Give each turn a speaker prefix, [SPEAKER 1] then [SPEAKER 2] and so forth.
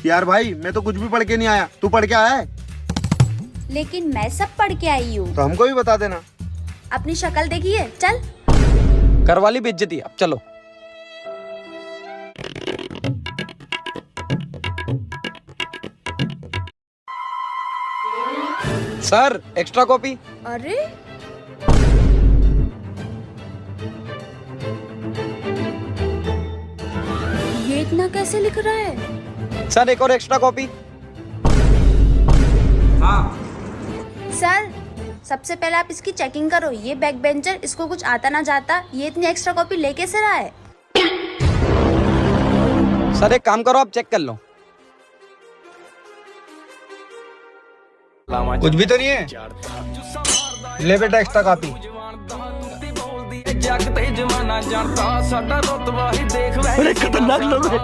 [SPEAKER 1] यार भाई मैं तो कुछ भी पढ़ के नहीं आया, तू पढ़ के आया है?
[SPEAKER 2] लेकिन मैं सब पढ़ के आई हूँ।
[SPEAKER 1] तो हमको भी बता देना।
[SPEAKER 2] अपनी शक्ल देखिए, चल।
[SPEAKER 3] करवा ली बेइज्जती, अब चलो। Sir extra copy.
[SPEAKER 2] अरे ये इतना कैसे लिख रहा है?
[SPEAKER 3] सर एक और एक्स्ट्रा कॉपी।
[SPEAKER 2] सर सबसे पहले आप इसकी चेकिंग करो। ये बैक बेंचर, इसको कुछ आता ना जाता, ये इतनी एक्स्ट्रा कॉपी लेके से रहा है।
[SPEAKER 3] सर एक काम करो, आप चेक कर लो।
[SPEAKER 4] कुछ भी तो नहीं है। ले बेटा एक्स्ट्रा कॉपी।
[SPEAKER 3] खतरनाक लोग हैं।